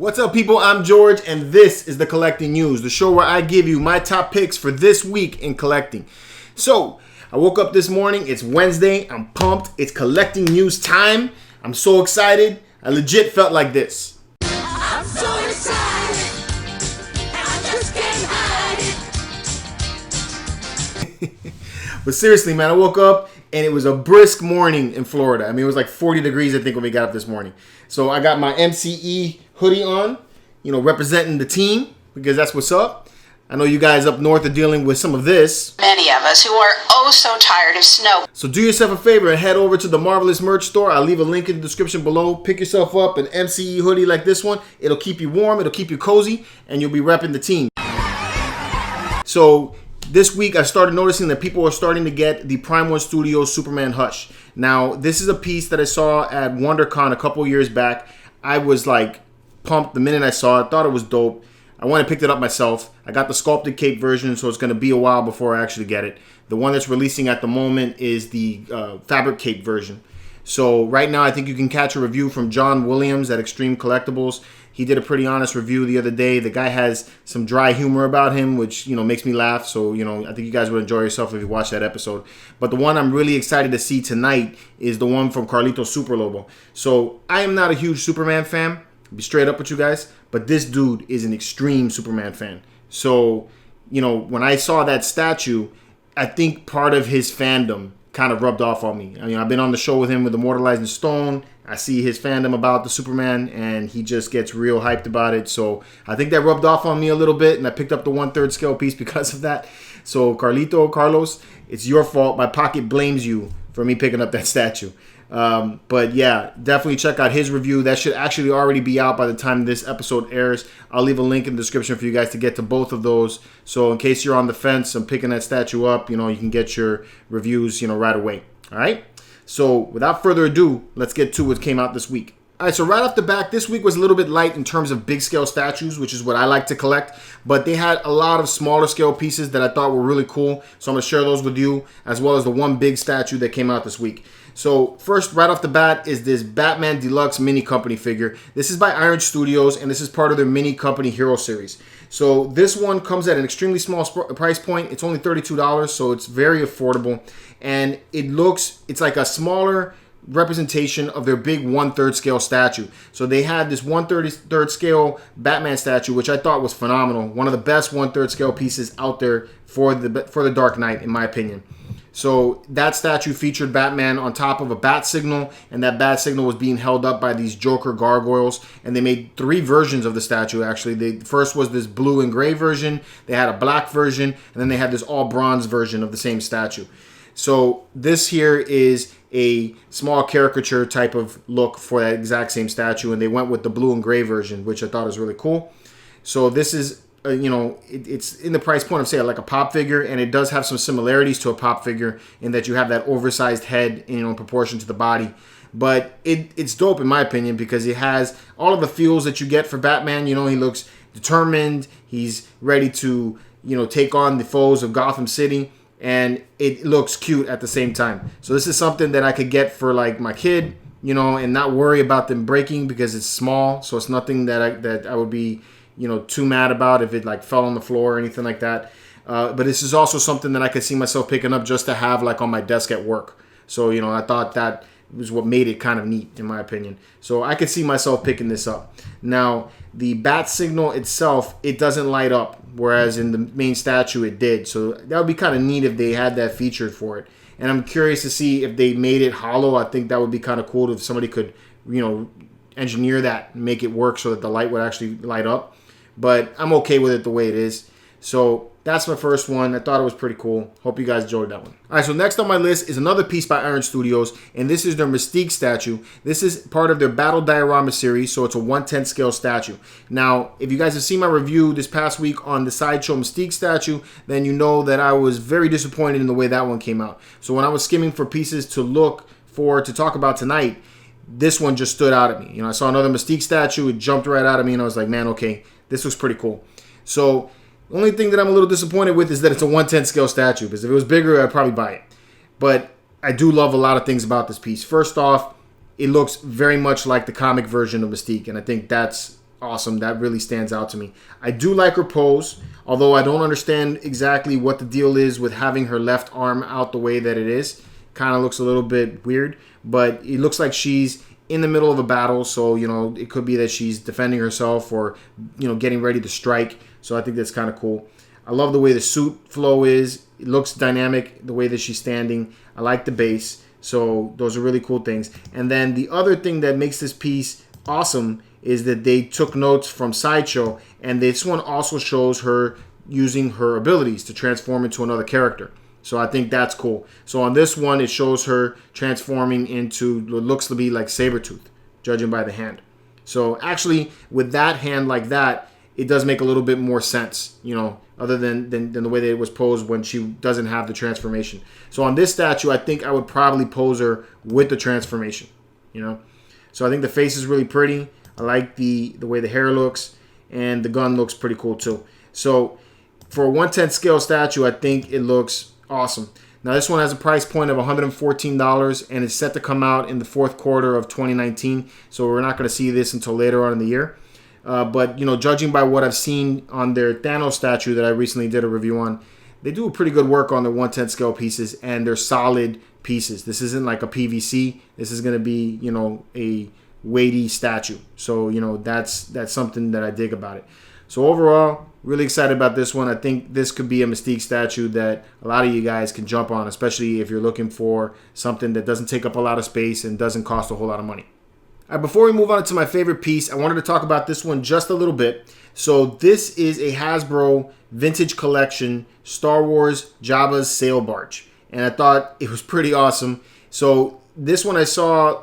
What's up, people? I'm George, and this is the Collecting News, the show where I give you my top picks for this week in collecting. So, I woke up this morning. It's Wednesday. I'm pumped. It's collecting news time. I'm so excited. I legit felt like this. I'm so excited, and I just can't hide it. But seriously, man, I woke up and it was a brisk morning in Florida. I mean, it was like 40 degrees, I think, when we got up this morning. So I got my MCE hoodie on, representing the team, because that's what's up. I know you guys up north are dealing with some of this. Many of us who are oh so tired of snow. So do yourself a favor and head over to the Marvelous Merch Store. I'll leave a link in the description below. Pick yourself up an MCE hoodie like this one. It'll keep you warm, it'll keep you cozy, and you'll be repping the team. So this week I started noticing that people are starting to get the Prime 1 Studios Superman Hush. Now, this is a piece that I saw at WonderCon a couple years back. I was like pumped the minute I saw it, thought it was dope. I went and picked it up myself. I got the sculpted cape version, so it's going to be a while before I actually get it. The one that's releasing at the moment is the fabric cape version. So right now, I think you can catch a review from John Williams at Extreme Collectibles. He did a pretty honest review the other day. The guy has some dry humor about him, which, makes me laugh. So, I think you guys would enjoy yourself if you watch that episode. But the one I'm really excited to see tonight is the one from Carlito Superlobo. So I am not a huge Superman fan. I'll be straight up with you guys. But this dude is an extreme Superman fan. So, when I saw that statue, I think part of his fandom kind of rubbed off on me. I've been on the show with him with Immortalizing Stone. I see his fandom about the Superman, and he just gets real hyped about it. So I think that rubbed off on me a little bit, and I picked up the 1/3 scale piece because of that. So Carlos, it's your fault. My pocket blames you for me picking up that statue. But yeah, definitely check out his review. That should actually already be out by the time this episode airs. I'll leave a link in the description for you guys to get to both of those. So in case you're on the fence and picking that statue up, you can get your reviews, right away. All right. So without further ado, let's get to what came out this week. All right, so right off the bat, this week was a little bit light in terms of big scale statues, which is what I like to collect. But they had a lot of smaller scale pieces that I thought were really cool. So I'm going to share those with you, as well as the one big statue that came out this week. So first, right off the bat, is this Batman Deluxe Mini Company figure. This is by Iron Studios, and this is part of their Mini Company Hero Series. So this one comes at an extremely small price point. It's only $32, so it's very affordable. And it's like a smaller representation of their big 1/3 scale statue. So they had this 1/3 scale Batman statue, which I thought was phenomenal. One of the best 1/3 scale pieces out there for the Dark Knight, in my opinion. So that statue featured Batman on top of a bat signal, and that bat signal was being held up by these Joker gargoyles. And they made 3 versions of the statue, actually. The first was this blue and gray version. They had a black version, and then they had this all bronze version of the same statue. So this here is a small caricature type of look for that exact same statue, and they went with the blue and gray version, which I thought was really cool. So this is it's in the price point of, say, like a pop figure, and it does have some similarities to a pop figure in that you have that oversized head, in proportion to the body. But it's dope, in my opinion, because it has all of the feels that you get for Batman. He looks determined. He's ready to, take on the foes of Gotham City, and it looks cute at the same time. So this is something that I could get for, like, my kid, and not worry about them breaking because it's small. So it's nothing that I would be too mad about if it like fell on the floor or anything like that. But this is also something that I could see myself picking up just to have like on my desk at work. So, I thought that was what made it kind of neat, in my opinion. So I could see myself picking this up. Now, the bat signal itself, it doesn't light up, whereas in the main statue it did. So that would be kind of neat if they had that featured for it. And I'm curious to see if they made it hollow. I think that would be kind of cool if somebody could, engineer that and make it work so that the light would actually light up. But I'm okay with it the way it is. So that's my first one. I thought it was pretty cool. Hope you guys enjoyed that one. All right, so next on my list is another piece by Iron Studios, and this is their Mystique statue. This is part of their Battle Diorama series, so it's a 1/10 scale statue. Now, if you guys have seen my review this past week on the Sideshow Mystique statue, then you know that I was very disappointed in the way that one came out. So when I was skimming for pieces to talk about tonight, this one just stood out at me. I saw another Mystique statue, it jumped right out at me, and I was like, man, okay, this looks pretty cool. So the only thing that I'm a little disappointed with is that it's a 1/10 scale statue, because if it was bigger, I'd probably buy it. But I do love a lot of things about this piece. First off, it looks very much like the comic version of Mystique, and I think that's awesome. That really stands out to me. I do like her pose, although I don't understand exactly what the deal is with having her left arm out the way that it is. Kind of looks a little bit weird, but it looks like she's in the middle of a battle, so it could be that she's defending herself or getting ready to strike. So I think that's kind of cool. I love the way the suit flow is. It looks dynamic the way that she's standing. I like the base. So those are really cool things. And then the other thing that makes this piece awesome is that they took notes from Sideshow, and this one also shows her using her abilities to transform into another character. So I think that's cool. So on this one, it shows her transforming into what looks to be like Sabretooth, judging by the hand. So actually, with that hand like that, it does make a little bit more sense, other than the way that it was posed when she doesn't have the transformation. So on this statue, I think I would probably pose her with the transformation, So I think the face is really pretty. I like the way the hair looks, and the gun looks pretty cool too. So for a 1/10 scale statue, I think it looks awesome. Now this one has a price point of $114, and it's set to come out in the fourth quarter of 2019. So we're not going to see this until later on in the year. But judging by what I've seen on their Thanos statue that I recently did a review on, they do a pretty good work on their 1/10 scale pieces, and they're solid pieces. This isn't like a PVC. This is going to be a weighty statue. So that's something that I dig about it. So overall, really excited about this one. I think this could be a Mystique statue that a lot of you guys can jump on, especially if you're looking for something that doesn't take up a lot of space and doesn't cost a whole lot of money. All right, before we move on to my favorite piece, I wanted to talk about this one just a little bit. So this is a Hasbro Vintage Collection Star Wars Jabba's Sail Barge, and I thought it was pretty awesome. So this one I saw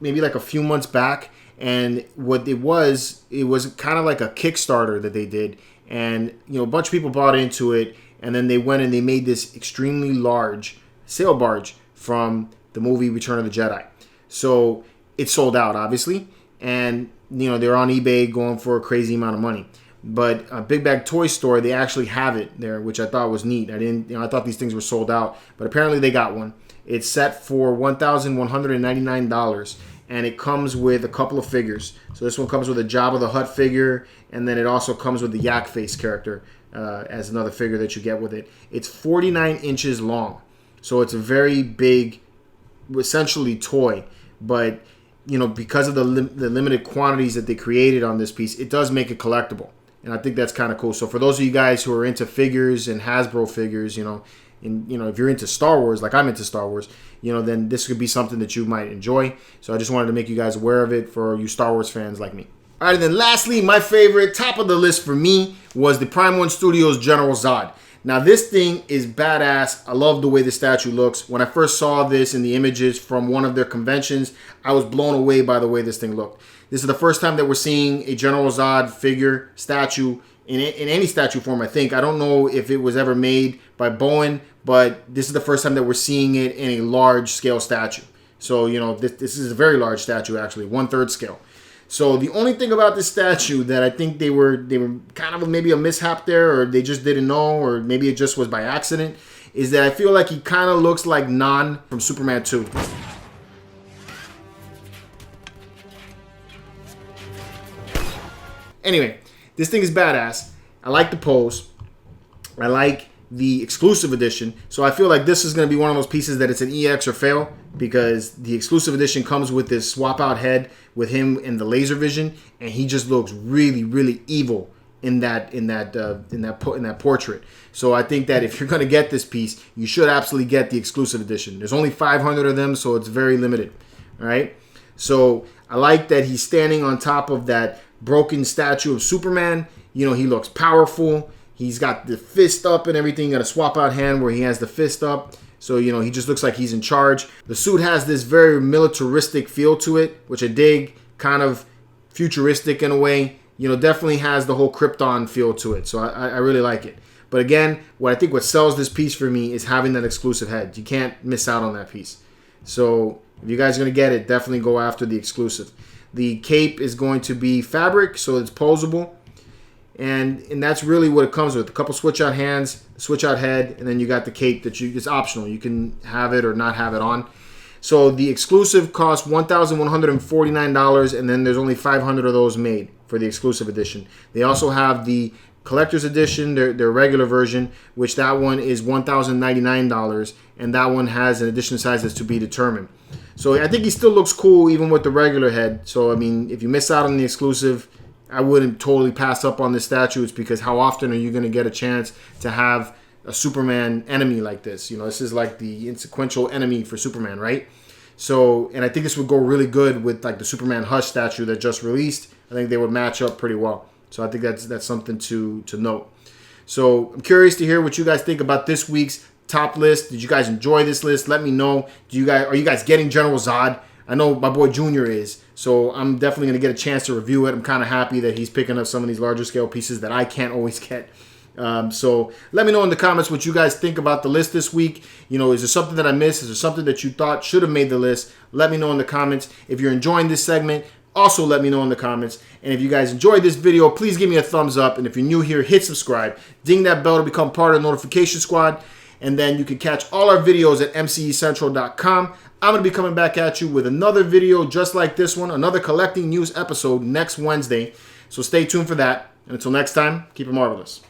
maybe a few months back, and what it was kind of like a Kickstarter that they did, and a bunch of people bought into it, and then they went and they made this extremely large sail barge from the movie Return of the Jedi. So it sold out, obviously, and they're on eBay going for a crazy amount of money. But a Big Bag Toy Store, they actually have it there, which I thought was neat. I thought these things were sold out, but apparently they got one. It's set for $1,199, and it comes with a couple of figures. So this one comes with a Jabba the Hutt figure, and then it also comes with the Yak Face character as another figure that you get with it. It's 49 inches long, so it's a very big, essentially toy, but because of the limited quantities that they created on this piece, it does make it collectible, and I think that's kind of cool. So for those of you guys who are into figures and Hasbro figures, if you're into Star Wars, like I'm into Star Wars, then this could be something that you might enjoy. So I just wanted to make you guys aware of it for you Star Wars fans like me. All right, and then lastly, my favorite, top of the list for me, was the Prime 1 Studios General Zod. Now this thing is badass. I love the way the statue looks. When I first saw this in the images from one of their conventions, I was blown away by the way this thing looked. This is the first time that we're seeing a General Zod figure statue in any statue form, I think. I don't know if it was ever made by Bowen, but this is the first time that we're seeing it in a large scale statue. So, this is a very large statue, actually, 1/3 scale. So the only thing about this statue that I think they were kind of maybe a mishap there, or they just didn't know, or maybe it just was by accident, is that I feel like he kind of looks like Nan from Superman 2. Anyway, this thing is badass. I like the pose. I like the exclusive edition. So I feel like this is going to be one of those pieces that it's an EX or fail, because the exclusive edition comes with this swap out head with him in the laser vision, and he just looks really, really evil in that portrait. So I think that if you're going to get this piece, you should absolutely get the exclusive edition. There's only 500 of them, so it's very limited. All right. So I like that he's standing on top of that broken statue of Superman. He looks powerful. He's got the fist up and everything. Got a swap out hand where he has the fist up. So, he just looks like he's in charge. The suit has this very militaristic feel to it, which I dig. Kind of futuristic in a way. Definitely has the whole Krypton feel to it. So I really like it. But again, what sells this piece for me is having that exclusive head. You can't miss out on that piece. So if you guys are going to get it, definitely go after the exclusive. The cape is going to be fabric, so it's posable. And that's really what it comes with. A couple switch out hands, switch out head, and then you got the cape it's optional. You can have it or not have it on. So the exclusive costs $1,149, and then there's only 500 of those made. for the exclusive edition. They also have the collector's edition, their regular version, which that one is $1,099, and that one has an edition size that's to be determined. So I think he still looks cool even with the regular head. So I mean, if you miss out on the exclusive, I wouldn't totally pass up on this statue. It's because how often are you going to get a chance to have a Superman enemy like this? You know, this is like the insequential enemy for Superman, right? So, and I think this would go really good with like the Superman Hush statue that just released. I think they would match up pretty well. So I think that's something to note. So I'm curious to hear what you guys think about this week's top list. Did you guys enjoy this list? Let me know. Are you guys getting General Zod? I know my boy Junior is, so I'm definitely going to get a chance to review it. I'm kind of happy that he's picking up some of these larger scale pieces that I can't always get. So let me know in the comments what you guys think about the list this week. You know, is there something that I missed? Is there something that you thought should have made the list? Let me know in the comments. If you're enjoying this segment, also let me know in the comments. And if you guys enjoyed this video, please give me a thumbs up. And if you're new here, hit subscribe. Ding that bell to become part of the notification squad. And then you can catch all our videos at mcecentral.com. I'm going to be coming back at you with another video just like this one, another collecting news episode next Wednesday. So stay tuned for that. And until next time, keep it marvelous.